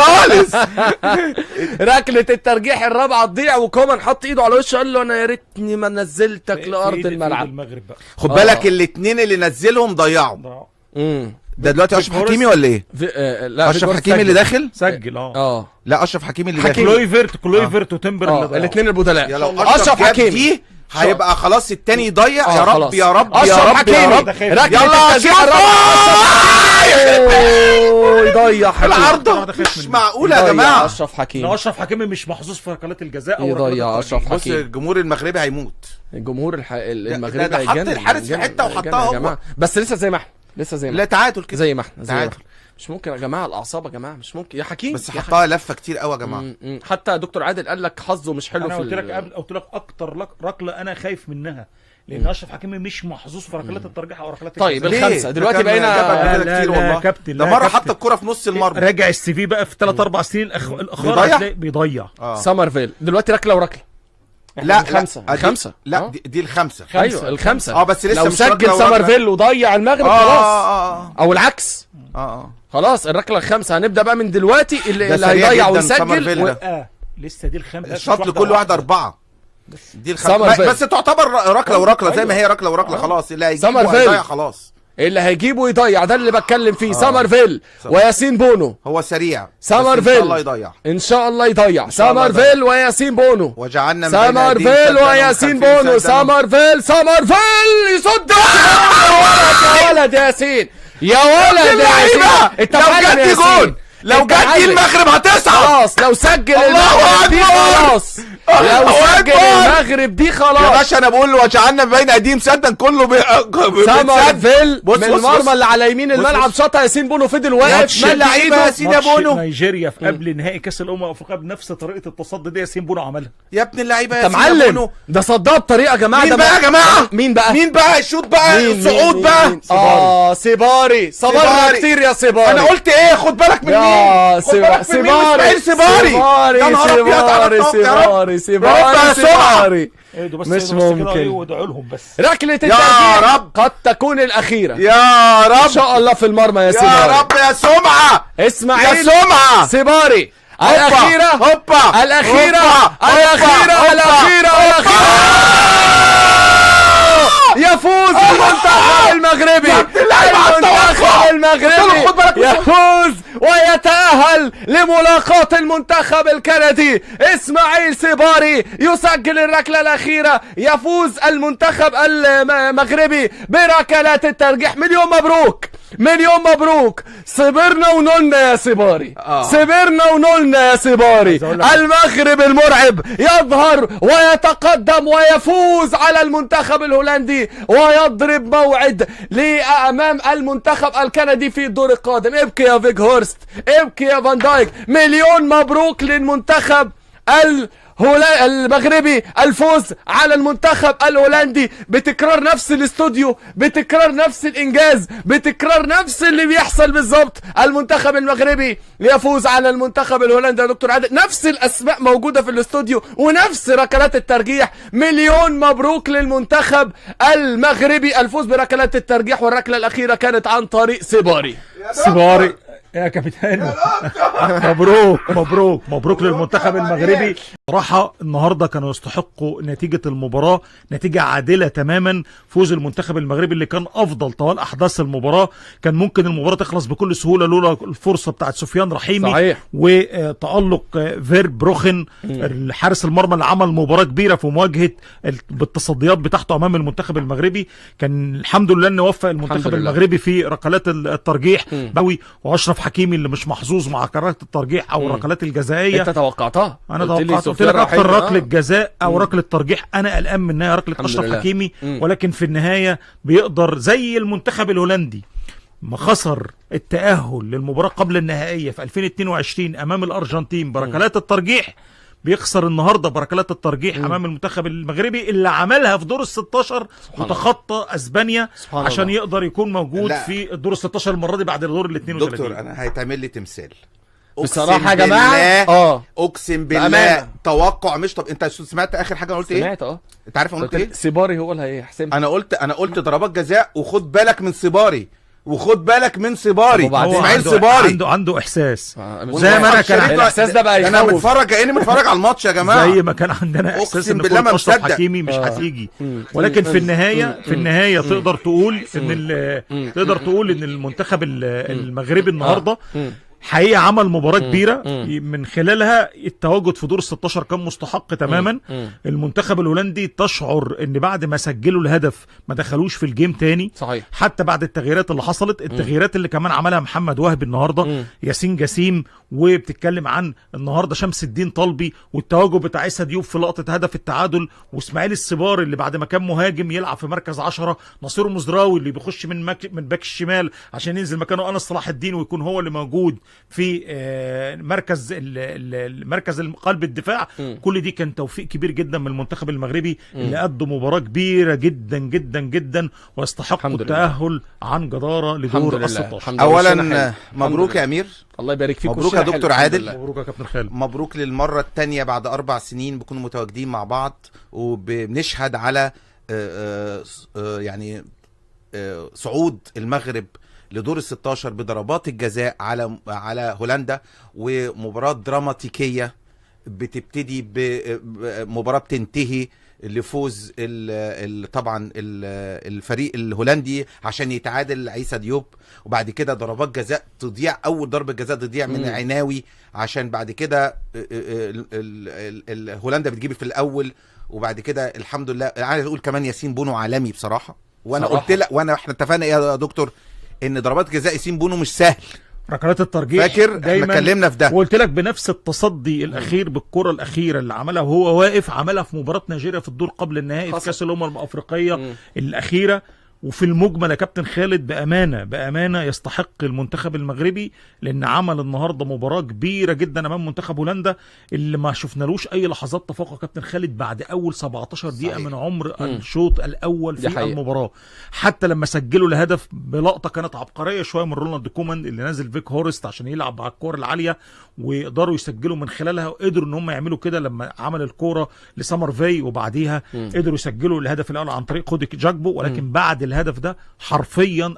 خالص. ركله الترجيح الرابعه تضيع، وكومان حط ايده على وشه قال له انا يا ريتني ما نزلتك لارض الملعب. المغرب بقى خد بالك الاثنين اللي نزلهم ضيعوا. ده دلوقتي اشرف حكيمي ولا ايه؟ لا اشرف حكيمي اللي داخل سجل. لا اشرف حكيمي اللي داخل. كلويفرت وتمبر اللي ضيعوا الاثنين البدلاء. يا لو اشرف حكيمي هيبقى خلاص التاني يضيع. يا رب يا رب يا رب يا رب. يلا يضيع العرضه مش معقوله يا جماعه. اشرف حكيمي مش محظوظ في ركلات الجزاء او يضيع اشرف بص حكيمي. الجمهور المغربي هيموت. الجمهور المغربي ده حط الحارس في حته وحطها هو. بس لسه زي ما احنا لا تعادل كده زي ما احنا مش ممكن يا جماعه، الاعصاب يا جماعه مش ممكن يا حكيم. بس حطها لفه كتير قوي يا جماعه. حتى دكتور عادل قال لك حظه مش حلو. انا قلت لك اكتر ركله انا خايف منها، لان اشرف حكيمي مش محظوظ في ركلات الترجيح او ركلات طيب الخمسه دلوقتي بقينا كتير والله. كابتن ده مره حط الكره في نص المرمى. راجع السي في بقى في 3-4 سنين الاخر بيضيع. سامرفيل دلوقتي ركله وركله. لا الخمسه لا دي الخمسه. ايوه الخمسه. بس لسه لو سجل سامرفيل وضيع المغرب خلاص. او العكس. خلاص الركله الخامسه هنبدا بقى من دلوقتي اللي هيضيع ويسجل لسه دي الخامسه. الشوط لكل واحد 4. دي الخامسه بس تعتبر ركله وركله زي ما هي ركله وركله. خلاص اللي هيجيبه هيضيع خلاص. اللي هيجيبه يضيع، ده اللي بتكلم فيه. سامرفيل وياسين بونو هو سريع. سامرفيل ان شاء الله يضيع. ان شاء الله يضيع. سامرفيل وياسين بونو. وجعلنا سامرفيل وياسين بونو. سامرفيل يصد. يا ولد ياسين، يا ولد ياسين. انت لو جت جول، لو جت دي المغرب هتصعد خلاص. لو سجل المغرب دي خلاص. لو سجل المغرب دي خلاص يا باشا. انا بقول له وجعلنا بين ايديهم سدا كله سامرفيل من المرمى اللي على يمين الملعب شاطها ياسين بونو، فضل واقف مال ايده ياسين يا بونو. نيجيريا في قبل نهائي كاس الافريقيا بنفس طريقه التصدي دي ياسين بونو عملها. يا ابن اللعيبه ياسين بونو ده صدها بطريقه يا جماعه. مين بقى يا جماعه؟ مين بقى الشوط بقى الصعود بقى؟ سيباري صبرنا كتير يا سيباري. انا قلت ايه؟ خد بالك من مين؟ سيباري مش ممكن. وادعوا لهم بس. ركله الترجيح قد تكون الاخيره يا رب ان شاء الله في المرمى يا سيباري. يا رب يا سمعه اسماعيل يا سمعه سيباري. الاخيره يفوز المنتخب المغربي. يفوز ويتأهل لملاقاة المنتخب الكندي. اسماعيل سيباري يسجل الركلة الأخيرة. يفوز المنتخب المغربي بركلات الترجيح. مليون مبروك. صبرنا ونولنا يا سيباري. المغرب المرعب يظهر ويتقدم ويفوز على المنتخب الهولندي ويضرب موعد لأمام المنتخب الكندي في الدور القادم. ابكي يا فيج هورست، ابكي يا فان دايك. مليون مبروك للمنتخب المغربي الفوز على المنتخب الهولندي بتكرار نفس الاستوديو، بتكرار نفس الانجاز، بتكرار نفس اللي بيحصل بالظبط. المنتخب المغربي يفوز على المنتخب الهولندي يا دكتور عادل. نفس الاسماء موجوده في الاستوديو ونفس ركلات الترجيح. مليون مبروك للمنتخب المغربي الفوز بركلات الترجيح، والركله الاخيره كانت عن طريق سيباري. يا كابتن مبروك للمنتخب المغربي. صراحة النهاردة كانوا يستحقوا نتيجة المباراة، نتيجة عادلة تماما. فوز المنتخب المغربي اللي كان أفضل طوال أحداث المباراة. كان ممكن المباراة تخلص بكل سهولة لولا الفرصة بتاعت سفيان رحيمي. صحيح. وتألق فير بروخن الحارس المرمى اللي عمل مباراة كبيرة في مواجهة بالتصديات بتاعته أمام المنتخب المغربي. كان الحمد لله أن وفق المنتخب المغربي في ركلات الترجيح بوي. وأشرف حكيمي اللي مش محظوظ مع ركلات الترجيح أو الركلات الجزائية. أنت توقعتها؟ أنا توقعت، قلت لك أكتر ركلة جزاء أو ركلة ترجيح أنا قلقان منها ركلة أشرف حكيمي. ولكن في النهاية بيقدر زي المنتخب الهولندي ما خسر التأهل للمباراة قبل النهائية في 2022 أمام الأرجنتين بركلات الترجيح، بيخسر النهارده بركلات الترجيح امام المنتخب المغربي اللي عملها في دور ال16 وتخطى اسبانيا عشان يقدر يكون موجود في الدور ال16 المره دي بعد الدور ال32. دكتور انا هيتعمل لي تمثال بصراحه يا جماعه. اقسم بالله توقع مش. طب انت سمعت اخر حاجه انا قلت ايه؟ سمعت. انت عارف انا قلت ايه؟ سيباري هو اللي هيحسم. انا قلت ضربات جزاء، وخد بالك من سيباري. وخد بالك من صباري، اسماعيل صباري عنده احساس زي ما انا كان الاحساس ده بقى انا بتفرج كاني بتفرج على الماتش يا جماعه، زي ما كان عندنا احساس ان كرة اشرف حكيمي مش هتيجي. ولكن في النهايه تقدر تقول ان المنتخب المغربي النهارده حقيقة عمل مباراة كبيرة من خلالها التواجد في دور ال16 كان مستحق تماما. المنتخب الهولندي تشعر ان بعد ما سجلوا الهدف ما دخلوش في الجيم تاني، صحيح. حتى بعد التغييرات اللي حصلت، التغييرات اللي كمان عملها محمد وهبي النهارده، ياسين جسيم، وبتتكلم عن النهارده شمس الدين طلبي، والتواجد بتاع عيسى ديوب في لقطة هدف التعادل، واسماعيل الصباري اللي بعد ما كان مهاجم يلعب في مركز 10، نصير مزراوي اللي بيخش من باك الشمال عشان ينزل مكانه انس صلاح الدين ويكون هو اللي موجود في مركز قلب الدفاع. كل دي كان توفيق كبير جدا من المنتخب المغربي اللي قدم مباراة كبيرة جدا جدا جدا ويستحق التأهل عن جدارة لدور ال16. اولا مبروك يا امير، الله يبارك فيك، مبروك يا دكتور عادل، مبروك يا كابتن خالد، مبروك للمرة الثانية بعد 4 سنين بنكون متواجدين مع بعض وبنشهد على يعني صعود المغرب لدور ال16 بضربات الجزاء على هولندا، ومباراة دراماتيكية بتبتدي بمباراة بتنتهي لفوز طبعا الفريق الهولندي عشان يتعادل عيسى ديوب، وبعد كده ضربات جزاء تضيع، اول ضربة جزاء تضيع من عناوي، عشان بعد كده هولندا بتجيب في الاول، وبعد كده الحمد لله. عايز اقول كمان ياسين بونو عالمي بصراحة، وانا قلت لك احنا اتفقنا يا دكتور ان ضربات جزاء ياسين بونو مش سهل، ركلات الترجيح فاكر احنا اتكلمنا في ده، وقلت لك بنفس التصدي الاخير بالكره الاخيره اللي عملها وهو واقف، عملها في مباراه نيجيريا في الدور قبل النهائي في كاس الامم الافريقيه الاخيره. وفي المجمل يا كابتن خالد بامانه يستحق المنتخب المغربي، لان عمل النهارده مباراه كبيره جدا امام منتخب هولندا اللي ما شفنالوش اي لحظات تفوق يا كابتن خالد بعد اول 17 دقيقه من عمر الشوط الاول في المباراه. حتى لما سجلوا الهدف بلقطه كانت عبقريه شويه من رونالد كومان اللي نازل فيك هورست عشان يلعب على الكور العاليه ويقدروا يسجلوا من خلالها، وقدروا ان هم يعملوا كده لما عمل الكوره لسمر في، وبعديها قدروا يسجلوا الهدف الاول عن طريق خوديك جاكبو. ولكن بعد الهدف ده حرفيا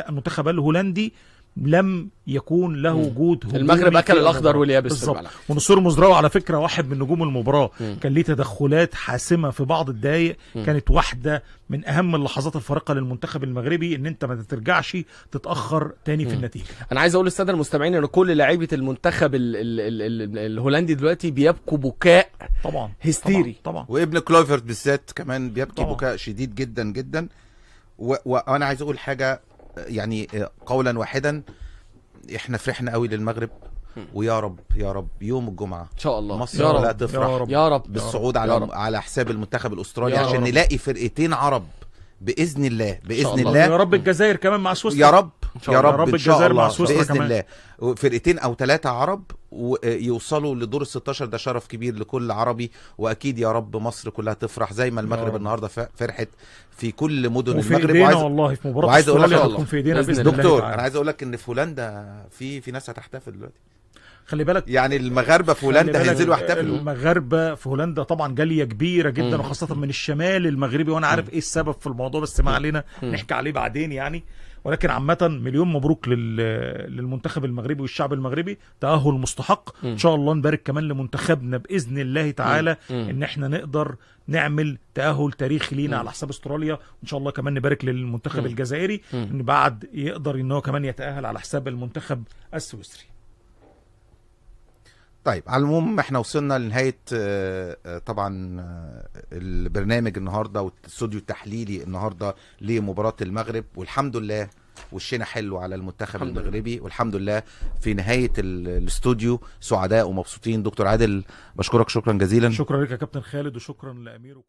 المنتخب الهولندي لم يكون له وجود. المغرب اكل الاخضر واليابس بالظبط. ونصير مزراوي على فكره واحد من نجوم المباراه، كان ليه تدخلات حاسمه في بعض الدقائق، كانت واحده من اهم اللحظات الفارقه للمنتخب المغربي، ان انت ما ترجعش تتاخر تاني في النتيجه. انا عايز اقول للساده المستمعين ان كل لاعيبه المنتخب الهولندي دلوقتي بيبكوا بكاء طبعا هستيري طبعا. وابن كلويفرت بالذات كمان بيبكي بكاء شديد جدا جدا. وانا عايز اقول حاجه يعني قولا واحدا، احنا فرحنا قوي للمغرب، ويا رب يا رب يوم الجمعه ان شاء الله مصر لا تفرح يا رب بالصعود على حساب المنتخب الاسترالي، عشان نلاقي فرقتين عرب باذن الله الله. يا رب الجزائر كمان مع سويسرا، يا رب ان شاء الله مع سويسرا باذن كمان. الله فرقتين او 3 عرب ويوصلوا لدور ال16، ده شرف كبير لكل عربي. واكيد يا رب مصر كلها تفرح زي ما المغرب النهارده فرحت في كل مدن المغرب. والله في مباراه استراليا هتكون في ايدينا باذن الله. دكتور انا عايز اقول لك ان في هولندا في ناس هتحتفل دلوقتي، خلي بالك يعني المغاربه في هولندا هينزلوا يحتفلوا. المغاربه في هولندا طبعا جاليه كبيره جدا، وخاصه من الشمال المغربي، وانا عارف ايه السبب في الموضوع بس ما علينا نحكي عليه بعدين يعني. ولكن عامه مليون مبروك للمنتخب المغربي والشعب المغربي، تأهل مستحق. ان شاء الله نبارك كمان لمنتخبنا باذن الله تعالى ان احنا نقدر نعمل تأهل تاريخي لينا على حساب استراليا، وان شاء الله كمان نبارك للمنتخب الجزائري ان بعد يقدر ان هو كمان يتأهل على حساب المنتخب السويسري. طيب على العموم احنا وصلنا لنهايه طبعا البرنامج النهارده والاستوديو التحليلي النهارده لمباراه المغرب، والحمد لله وشنا حلو على المنتخب المغربي، والحمد لله في نهايه الاستوديو سعداء ومبسوطين. دكتور عادل بشكرك شكرا جزيلا. شكرا لك يا كابتن خالد، وشكرا لامير وكل